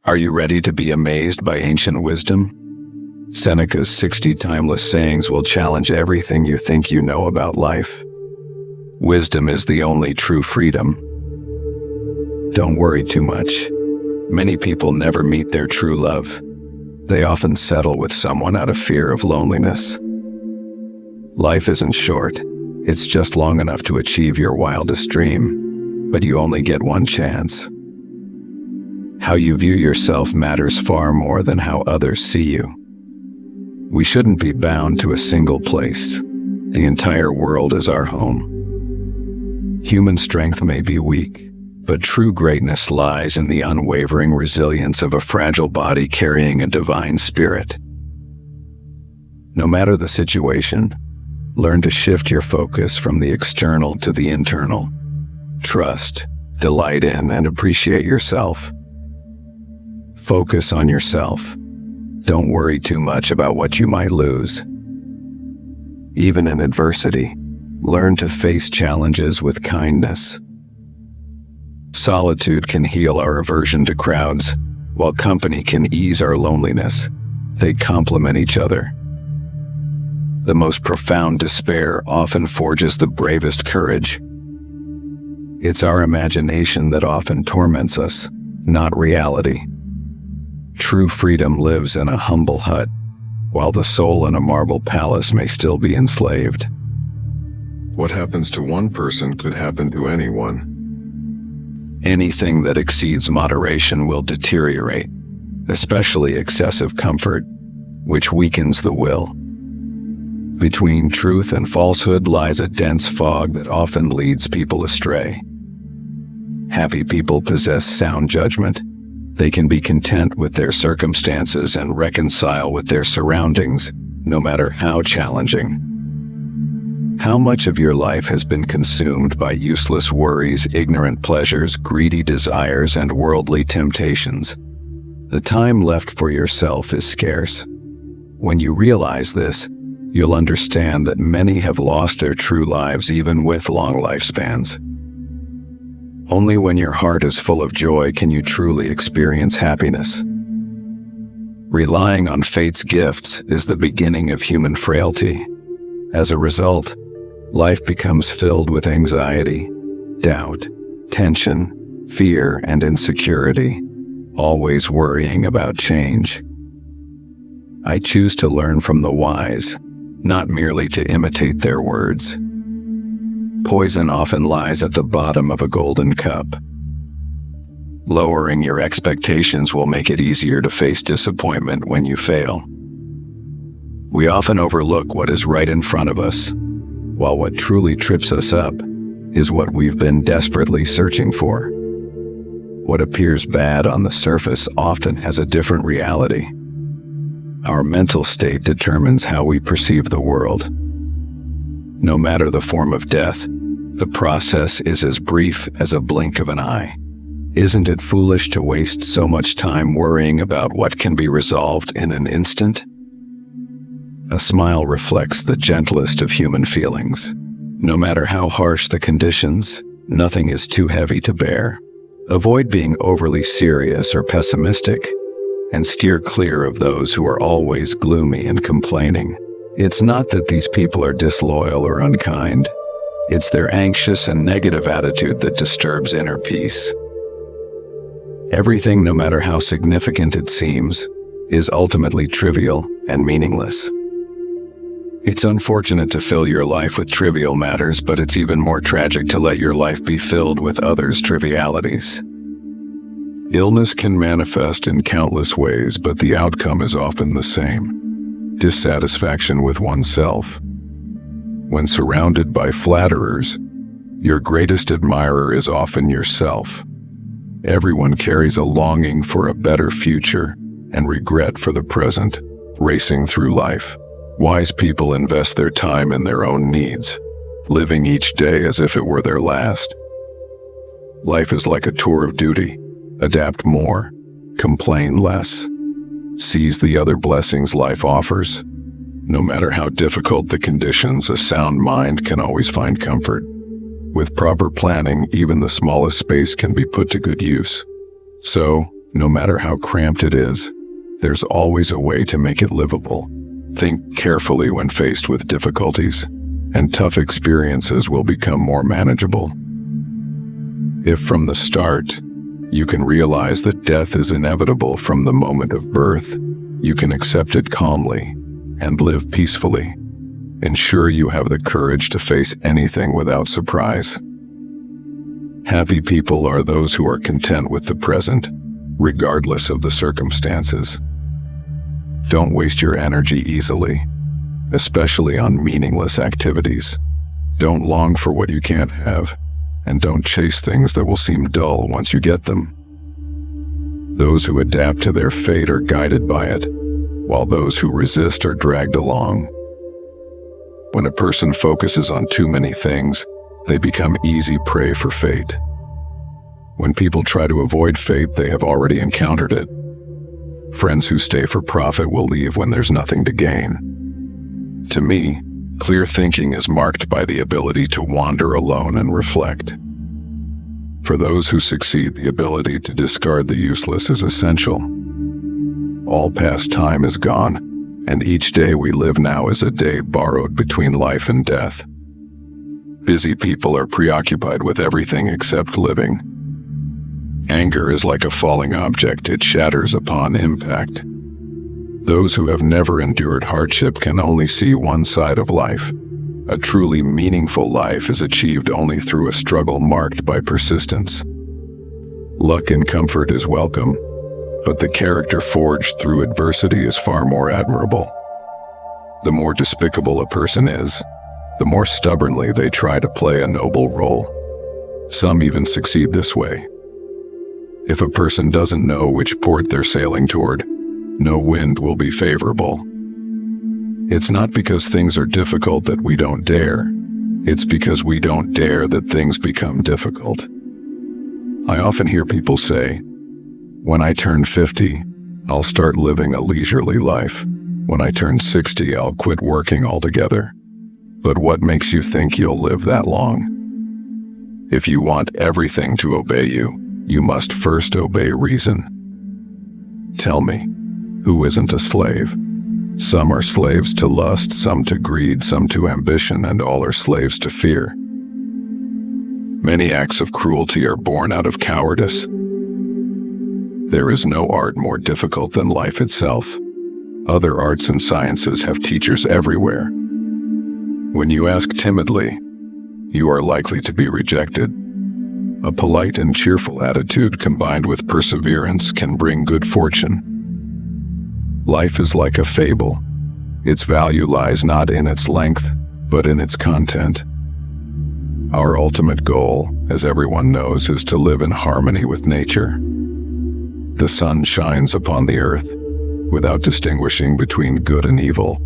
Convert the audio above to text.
Are you ready to be amazed by ancient wisdom? Seneca's 60 timeless sayings will challenge everything you think you know about life. Wisdom is the only true freedom. Don't worry too much. Many people never meet their true love. They often settle with someone out of fear of loneliness. Life isn't short. It's just long enough to achieve your wildest dream, but you only get one chance. How you view yourself matters far more than how others see you. We shouldn't be bound to a single place. The entire world is our home. Human strength may be weak, but true greatness lies in the unwavering resilience of a fragile body carrying a divine spirit. No matter the situation, learn to shift your focus from the external to the internal. Trust, delight in, and appreciate yourself. Focus on yourself. Don't worry too much about what you might lose. Even in adversity, learn to face challenges with kindness. Solitude can heal our aversion to crowds, while company can ease our loneliness. They complement each other. The most profound despair often forges the bravest courage. It's our imagination that often torments us, not reality. True freedom lives in a humble hut, while the soul in a marble palace may still be enslaved. What happens to one person could happen to anyone. Anything that exceeds moderation will deteriorate, especially excessive comfort, which weakens the will. Between truth and falsehood lies a dense fog that often leads people astray. Happy people possess sound judgment. They can be content with their circumstances and reconcile with their surroundings, no matter how challenging. How much of your life has been consumed by useless worries, ignorant pleasures, greedy desires, and worldly temptations? The time left for yourself is scarce. When you realize this, you'll understand that many have lost their true lives even with long lifespans. Only when your heart is full of joy can you truly experience happiness. Relying on fate's gifts is the beginning of human frailty. As a result, life becomes filled with anxiety, doubt, tension, fear, and insecurity, always worrying about change. I choose to learn from the wise, not merely to imitate their words. Poison often lies at the bottom of a golden cup. Lowering your expectations will make it easier to face disappointment when you fail. We often overlook what is right in front of us, while what truly trips us up is what we've been desperately searching for. What appears bad on the surface often has a different reality. Our mental state determines how we perceive the world. No matter the form of death, the process is as brief as a blink of an eye. Isn't it foolish to waste so much time worrying about what can be resolved in an instant? A smile reflects the gentlest of human feelings. No matter how harsh the conditions, nothing is too heavy to bear. Avoid being overly serious or pessimistic, and steer clear of those who are always gloomy and complaining. It's not that these people are disloyal or unkind. It's their anxious and negative attitude that disturbs inner peace. Everything, no matter how significant it seems, is ultimately trivial and meaningless. It's unfortunate to fill your life with trivial matters, but it's even more tragic to let your life be filled with others' trivialities. Illness can manifest in countless ways, but the outcome is often the same. Dissatisfaction with oneself. When surrounded by flatterers, your greatest admirer is often yourself. Everyone carries a longing for a better future and regret for the present, racing through life. Wise people invest their time in their own needs, living each day as if it were their last. Life is like a tour of duty. Adapt more, complain less. Seize the other blessings life offers. No matter how difficult the conditions, a sound mind can always find comfort. With proper planning, even the smallest space can be put to good use. So, No matter how cramped it is, there's always a way to make it livable. Think carefully when faced with difficulties, and tough experiences will become more manageable. If from the start, you can realize that death is inevitable from the moment of birth, you can accept it calmly and live peacefully. Ensure you have the courage to face anything without surprise. Happy people are those who are content with the present, regardless of the circumstances. Don't waste your energy easily, especially on meaningless activities. Don't long for what you can't have, and don't chase things that will seem dull once you get them. Those who adapt to their fate are guided by it, while those who resist are dragged along. When a person focuses on too many things, they become easy prey for fate. When people try to avoid fate, they have already encountered it. Friends who stay for profit will leave when there's nothing to gain. To me, clear thinking is marked by the ability to wander alone and reflect. For those who succeed, the ability to discard the useless is essential. All past time is gone, and each day we live now is a day borrowed between life and death. Busy people are preoccupied with everything except living. Anger is like a falling object, it shatters upon impact. Those who have never endured hardship can only see one side of life. A truly meaningful life is achieved only through a struggle marked by persistence. Luck and comfort is welcome, but the character forged through adversity is far more admirable. The more despicable a person is, the more stubbornly they try to play a noble role. Some even succeed this way. If a person doesn't know which port they're sailing toward, no wind will be favorable. It's not because things are difficult that we don't dare. It's because we don't dare that things become difficult. I often hear people say, "When I turn 50, I'll start living a leisurely life. When I turn 60, I'll quit working altogether." But what makes you think you'll live that long? If you want everything to obey you, you must first obey reason. Tell me, who isn't a slave? Some are slaves to lust, some to greed, some to ambition, and all are slaves to fear. Many acts of cruelty are born out of cowardice. There is no art more difficult than life itself. Other arts and sciences have teachers everywhere. When you ask timidly, you are likely to be rejected. A polite and cheerful attitude combined with perseverance can bring good fortune. Life is like a fable. Its value lies not in its length, but in its content. Our ultimate goal, as everyone knows, is to live in harmony with nature. The sun shines upon the earth, without distinguishing between good and evil.